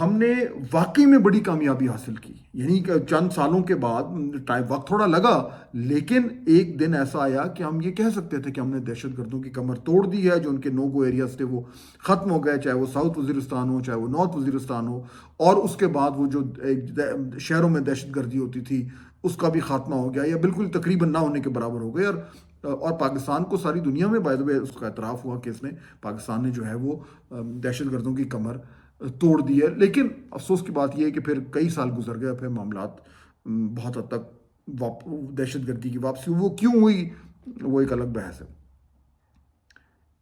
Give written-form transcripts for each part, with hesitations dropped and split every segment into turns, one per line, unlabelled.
ہم نے واقعی میں بڑی کامیابی حاصل کی، یعنی کہ چند سالوں کے بعد وقت تھوڑا لگا، لیکن ایک دن ایسا آیا کہ ہم یہ کہہ سکتے تھے کہ ہم نے دہشت گردوں کی کمر توڑ دی ہے، جو ان کے نو گو ایریاز تھے وہ ختم ہو گئے، چاہے وہ ساؤتھ وزیرستان ہو چاہے وہ نارتھ وزیرستان ہو، اور اس کے بعد وہ جو شہروں میں دہشت گردی ہوتی تھی اس کا بھی خاتمہ ہو گیا، یا بالکل تقریباً نہ ہونے کے برابر ہو گئے، اور پاکستان کو ساری دنیا میں بائی دا وے اس کا اعتراف ہوا کہ اس نے پاکستان نے جو ہے وہ دہشت گردوں کی کمر توڑ دی ہے۔ لیکن افسوس کی بات یہ ہے کہ پھر کئی سال گزر گئے، پھر معاملات بہت حد تک دہشت گردی کی واپسی وہ کیوں ہوئی وہ ایک الگ بحث ہے۔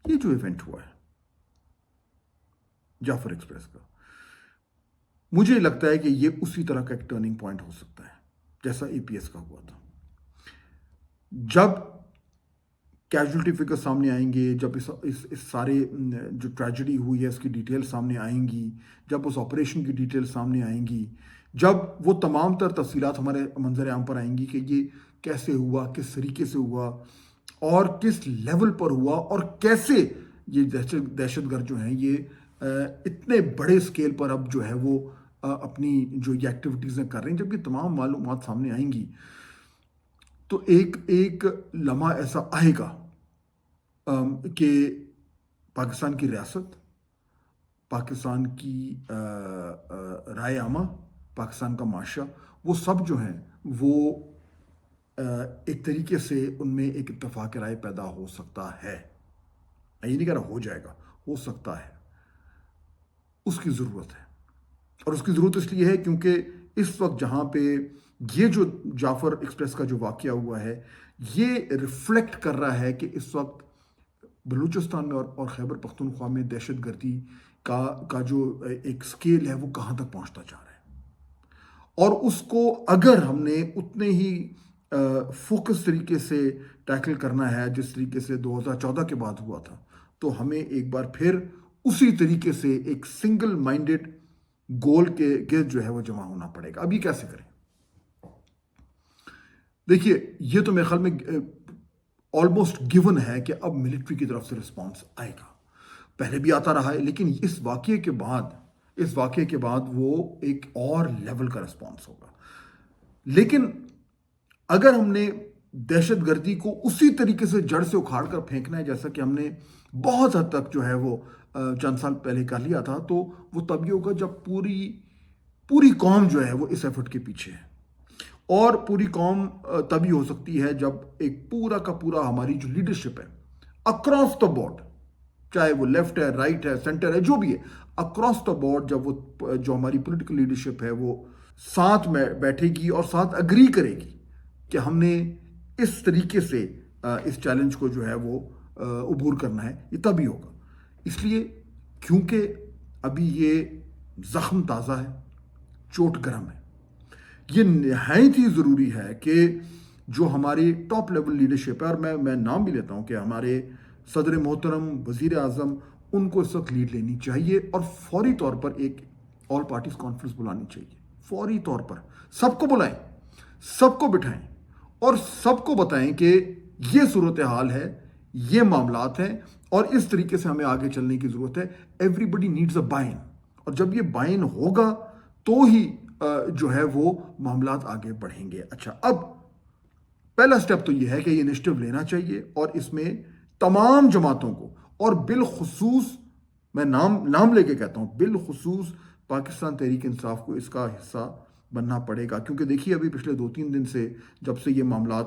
یہ جو ایونٹ ہوا ہے جعفر ایکسپریس کا، مجھے لگتا ہے کہ یہ اسی طرح کا ایک ٹرننگ پوائنٹ ہو سکتا ہے جیسا اے پی ایس کا ہوا تھا۔ جب کیجولٹی فگر سامنے آئیں گے، جب اس سارے جو ٹریجڈی ہوئی ہے اس کی ڈیٹیل سامنے آئیں گی، جب اس آپریشن کی ڈیٹیل سامنے آئیں گی، جب وہ تمام تر تفصیلات ہمارے منظر عام پر آئیں گی کہ یہ کیسے ہوا، کس طریقے سے ہوا، اور کس لیول پر ہوا، اور کیسے یہ دہشت گرد جو ہیں یہ اتنے بڑے سکیل پر اب جو ہے وہ اپنی جو یہ ایکٹیویٹیزیں کر رہے ہیں، جب یہ تمام معلومات سامنے آئیں گی تو ایک لمحہ ایسا آئے گا کہ پاکستان کی ریاست، پاکستان کی رائے عامہ، پاکستان کا معاشرہ، وہ سب جو ہیں وہ ایک طریقے سے ان میں ایک اتفاق رائے پیدا ہو سکتا ہے۔ یہ نہیں کہہ رہا ہو جائے گا، ہو سکتا ہے۔ اس کی ضرورت ہے، اور اس کی ضرورت اس لیے ہے کیونکہ اس وقت جہاں پہ یہ جو جعفر ایکسپریس کا جو واقعہ ہوا ہے یہ ریفلیکٹ کر رہا ہے کہ اس وقت بلوچستان میں اور خیبر پختونخوا میں دہشت گردی کا جو ایک سکیل ہے وہ کہاں تک پہنچتا جا رہا ہے، اور اس کو اگر ہم نے اتنے ہی فوکس طریقے سے ٹیکل کرنا ہے جس طریقے سے 2014 کے بعد ہوا تھا، تو ہمیں ایک بار پھر اسی طریقے سے ایک سنگل مائنڈڈ گول کے گرد جو ہے وہ جمع ہونا پڑے گا۔ اب یہ کیسے کریں؟ دیکھیے، یہ تو میرے خیال میں آلموسٹ گیون ہے کہ اب ملٹری کی طرف سے رسپانس آئے گا، پہلے بھی آتا رہا ہے، لیکن اس واقعے کے بعد وہ ایک اور لیول کا رسپانس ہوگا۔ لیکن اگر ہم نے دہشت گردی کو اسی طریقے سے جڑ سے اکھاڑ کر پھینکنا ہے جیسا کہ ہم نے بہت حد تک جو ہے وہ چند سال پہلے کر لیا تھا، تو وہ تب یہ ہوگا جب پوری قوم جو ہے وہ اس ایفرٹ کے پیچھے ہے، اور پوری قوم تبھی ہو سکتی ہے جب ایک پورا کا پورا ہماری جو لیڈرشپ ہے اکراس دا بورڈ، چاہے وہ لیفٹ ہے، رائٹ ہے، سینٹر ہے، جو بھی ہے، اکراس دا بورڈ جب وہ جو ہماری پولیٹیکل لیڈرشپ ہے وہ ساتھ میں بیٹھے گی اور ساتھ اگری کرے گی کہ ہم نے اس طریقے سے اس چیلنج کو جو ہے وہ عبور کرنا ہے، یہ تبھی ہوگا۔ اس لیے کیونکہ ابھی یہ زخم تازہ ہے، چوٹ گرم ہے، یہ نہایت ہی ضروری ہے کہ جو ہماری ٹاپ لیول لیڈرشپ ہے، اور میں نام بھی لیتا ہوں کہ ہمارے صدر محترم، وزیر اعظم، ان کو اس وقت لیڈ لینی چاہیے، اور فوری طور پر ایک آل پارٹیز کانفرنس بلانی چاہیے، فوری طور پر سب کو بلائیں، سب کو بٹھائیں، اور سب کو بتائیں کہ یہ صورتحال ہے، یہ معاملات ہیں، اور اس طریقے سے ہمیں آگے چلنے کی ضرورت ہے۔ ایوری بڈی نیڈز اے بائن، اور جب یہ بائن ہوگا تو ہی جو ہے وہ معاملات آگے بڑھیں گے۔ اچھا، اب پہلا سٹیپ تو یہ ہے کہ یہ انیشیٹو لینا چاہیے، اور اس میں تمام جماعتوں کو، اور بالخصوص میں نام لے کے کہتا ہوں، بالخصوص پاکستان تحریک انصاف کو اس کا حصہ بننا پڑے گا، کیونکہ دیکھیے ابھی پچھلے 2-3 دن سے جب سے یہ معاملات،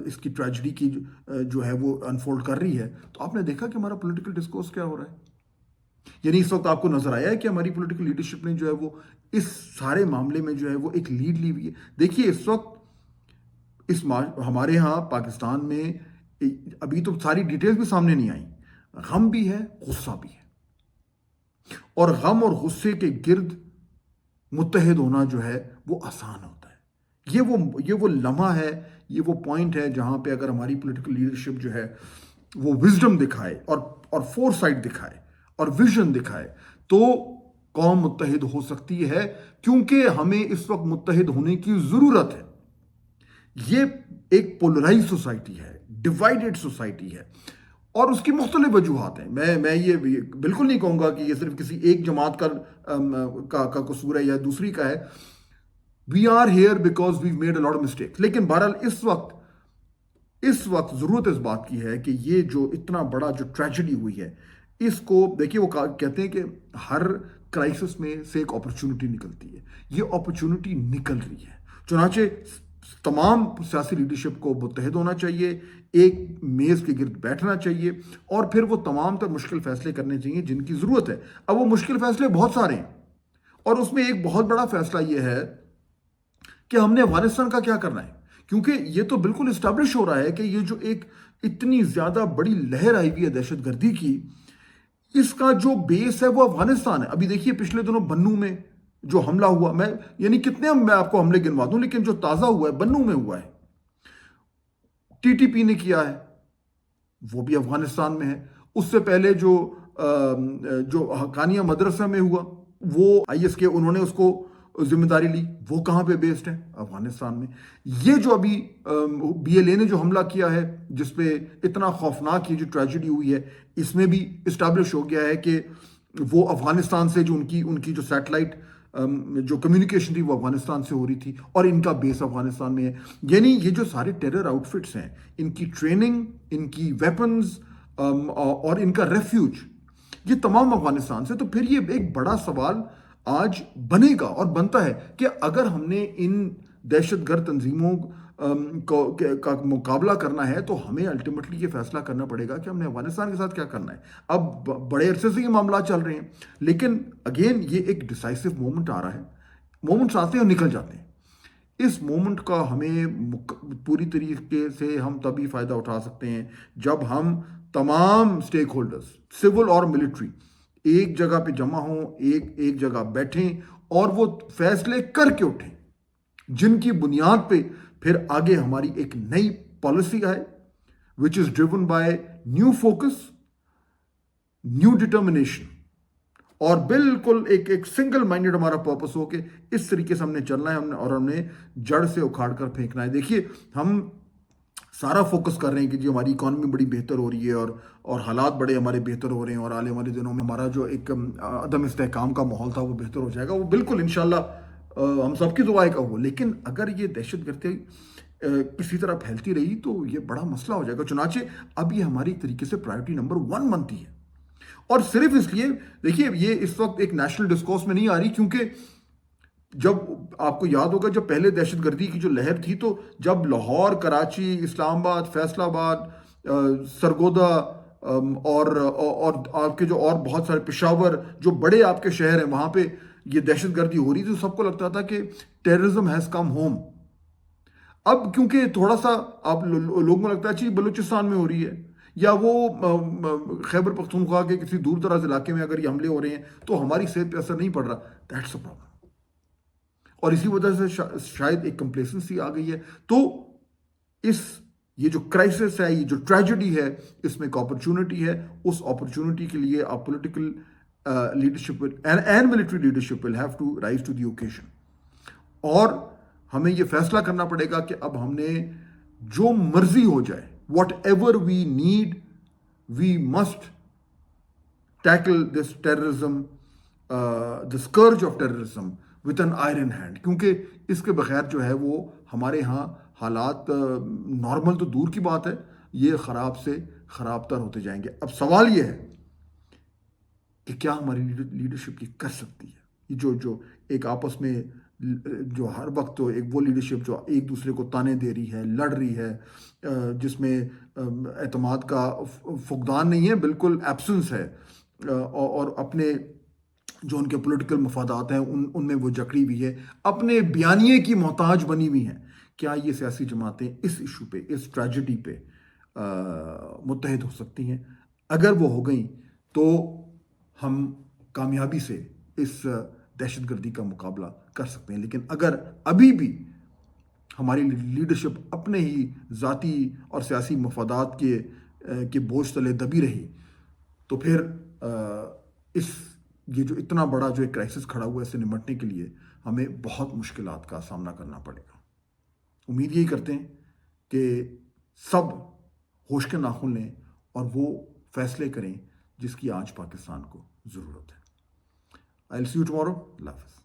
اس کی ٹریجڈی کی جو ہے وہ انفولڈ کر رہی ہے، تو آپ نے دیکھا کہ ہمارا پولیٹیکل ڈسکورس کیا ہو رہا ہے۔ یعنی اس وقت آپ کو نظر آیا ہے کہ ہماری پولیٹیکل لیڈرشپ نے جو ہے وہ اس سارے معاملے میں جو ہے وہ ایک لیڈ لی ہوئی ہے۔ دیکھیے اس وقت ہمارے ہاں پاکستان میں ابھی تو ساری ڈیٹیلز بھی سامنے نہیں آئیں، غم بھی ہے، غصہ بھی ہے، اور غم اور غصے کے گرد متحد ہونا جو ہے وہ آسان ہوتا ہے۔ یہ وہ لمحہ ہے، یہ وہ پوائنٹ ہے جہاں پہ اگر ہماری پولیٹیکل لیڈرشپ جو ہے وہ وزڈم دکھائے اور فور سائٹ دکھائے اور ویژن دکھائے، تو قوم متحد ہو سکتی ہے، کیونکہ ہمیں اس وقت متحد ہونے کی ضرورت ہے۔ یہ ایک پولرائز سوسائٹی ہے، ڈیوائیڈڈ سوسائٹی ہے، اور اس کی مختلف وجوہات ہیں. میں یہ بالکل نہیں کہوں گا کہ یہ صرف کسی ایک جماعت کا قصور ہے یا دوسری کا ہے. We are here because we made a lot of mistakes. لیکن بہرحال اس وقت ضرورت اس بات کی ہے کہ یہ جو اتنا بڑا جو ٹریجڈی ہوئی ہے اس کو دیکھیے. وہ کہتے ہیں کہ ہر کرائسس میں سے ایک اپرچونٹی نکلتی ہے. یہ اپرچونٹی نکل رہی ہے. چنانچہ تمام سیاسی لیڈرشپ کو متحد ہونا چاہیے, ایک میز کے گرد بیٹھنا چاہیے, اور پھر وہ تمام تر مشکل فیصلے کرنے چاہیے جن کی ضرورت ہے. اب وہ مشکل فیصلے بہت سارے ہیں, اور اس میں ایک بہت بڑا فیصلہ یہ ہے کہ ہم نے افغانستان کا کیا کرنا ہے. کیونکہ یہ تو بالکل اسٹیبلش ہو رہا ہے کہ یہ جو ایک اتنی زیادہ بڑی لہر آئی ہوئی ہے دہشت گردی کی, اس کا جو بیس ہے وہ افغانستان ہے. ابھی دیکھیے پچھلے دنوں بنوں میں جو حملہ ہوا, یعنی کتنے میں آپ کو حملے گنوا دوں, لیکن جو تازہ ہوا ہے بنوں میں ہوا ہے. ٹی ٹی پی نے کیا ہے, وہ بھی افغانستان میں ہے. اس سے پہلے جو حقانیہ مدرسہ میں ہوا, وہ آئی ایس کے انہوں نے اس کو ذمہ داری لی, وہ کہاں پہ بیسڈ ہے؟ افغانستان میں. یہ جو ابھی بی ایل اے نے جو حملہ کیا ہے جس پہ اتنا خوفناک یہ جو ٹریجڈی ہوئی ہے, اس میں بھی اسٹیبلش ہو گیا ہے کہ وہ افغانستان سے جو ان کی جو سیٹلائٹ جو کمیونیکیشن تھی وہ افغانستان سے ہو رہی تھی, اور ان کا بیس افغانستان میں ہے. یعنی یہ جو سارے ٹیرر آؤٹ فٹس ہیں, ان کی ٹریننگ, ان کی ویپنز اور ان کا ریفیوج, یہ تمام افغانستان سے. تو پھر یہ ایک بڑا سوال آج بنے گا اور بنتا ہے کہ اگر ہم نے ان دہشت گرد تنظیموں کا مقابلہ کرنا ہے تو ہمیں الٹیمیٹلی یہ فیصلہ کرنا پڑے گا کہ ہم نے افغانستان کے ساتھ کیا کرنا ہے. اب بڑے عرصے سے یہ معاملات چل رہے ہیں, لیکن اگین یہ ایک ڈیسائسو مومنٹ آ رہا ہے. مومنٹس آتے ہیں اور نکل جاتے ہیں. اس مومنٹ کا ہمیں پوری طریقے سے ہم تبھی فائدہ اٹھا سکتے ہیں جب ہم تمام سٹیک ہولڈرز, سول اور ملٹری, ایک جگہ پہ جمع ہوں, ایک جگہ بیٹھیں اور وہ فیصلے کر کے اٹھیں جن کی بنیاد پہ پھر آگے ہماری ایک نئی پالیسی آئے which is driven by new focus, new determination, اور بالکل ایک سنگل مائنڈڈ ہمارا پرپس ہو کہ اس طریقے سے ہم نے چلنا ہے, اور ہم نے جڑ سے اکھاڑ کر پھینکنا ہے. دیکھیے ہم سارا فوکس کر رہے ہیں کہ جی ہماری اکانومی بڑی بہتر ہو رہی ہے اور حالات بڑے ہمارے بہتر ہو رہے ہیں, اور آنے والے دنوں میں ہمارا جو ایک عدم استحکام کا ماحول تھا وہ بہتر ہو جائے گا. وہ بالکل انشاءاللہ ہم سب کی دعائیں کا ہو. لیکن اگر یہ دہشت گردی کسی طرح پھیلتی رہی تو یہ بڑا مسئلہ ہو جائے گا. چنانچہ اب یہ ہماری ایک طریقے سے پرائیورٹی نمبر 1 بنتی ہے, اور صرف اس لیے دیکھیے یہ اس وقت ایک نیشنل ڈسکورس میں نہیں آ رہی, کیونکہ جب آپ کو یاد ہوگا جب پہلے دہشت گردی کی جو لہر تھی تو جب لاہور, کراچی, اسلام آباد, فیصل آباد, سرگودا اور آپ کے جو اور بہت سارے پشاور جو بڑے آپ کے شہر ہیں وہاں پہ یہ دہشت گردی ہو رہی تھی, تو سب کو لگتا تھا کہ ٹیررزم ہیز کم ہوم. اب کیونکہ تھوڑا سا آپ لوگوں کو لگتا ہے اچھی بلوچستان میں ہو رہی ہے, یا وہ خیبر پختونخوا کے کسی دور دراز علاقے میں اگر یہ حملے ہو رہے ہیں تو ہماری صحت پہ اثر نہیں پڑ رہا, دیٹس اے پرابلم. اور اسی وجہ سے شاید ایک کمپلیسنسی آ گئی ہے. تو یہ جو کرائسس ہے, یہ جو ٹریجڈی ہے, اس میں ایک اپرچونٹی ہے. اس اپرچونٹی کے لیے آپ political leadership and military leadership will have to rise to the occasion, اور ہمیں یہ فیصلہ کرنا پڑے گا کہ اب ہم نے جو مرضی ہو جائے, whatever we need, we must tackle this terrorism, the scourge of terrorism with an iron hand. کیونکہ اس کے بغیر جو ہے وہ ہمارے ہاں حالات نارمل تو دور کی بات ہے, یہ خراب سے خراب تر ہوتے جائیں گے. اب سوال یہ ہے کہ کیا ہماری لیڈرشپ یہ کر سکتی ہے, یہ جو ایک آپس میں جو ہر وقت تو ایک وہ لیڈرشپ جو ایک دوسرے کو تانے دے رہی ہے, لڑ رہی ہے, جس میں اعتماد کا فقدان نہیں ہے, بالکل ایبسنس ہے, اور اپنے جو ان کے پولیٹیکل مفادات ہیں ان میں وہ جکڑی ہوئی ہے, اپنے بیانیے کی محتاج بنی ہوئی ہیں. کیا یہ سیاسی جماعتیں اس ایشو پہ, اس ٹریجڈی پہ متحد ہو سکتی ہیں؟ اگر وہ ہو گئیں تو ہم کامیابی سے اس دہشت گردی کا مقابلہ کر سکتے ہیں. لیکن اگر ابھی بھی ہماری لیڈرشپ اپنے ہی ذاتی اور سیاسی مفادات کے بوجھ تلے دبی رہی تو پھر یہ جو اتنا بڑا جو ایک کرائسس کھڑا ہوا ہے اس سے نمٹنے کے لیے ہمیں بہت مشکلات کا سامنا کرنا پڑے گا. امید یہی کرتے ہیں کہ سب ہوش کے ناخن لیں اور وہ فیصلے کریں جس کی آج پاکستان کو ضرورت ہے. I'll see you tomorrow. اللہ حافظ.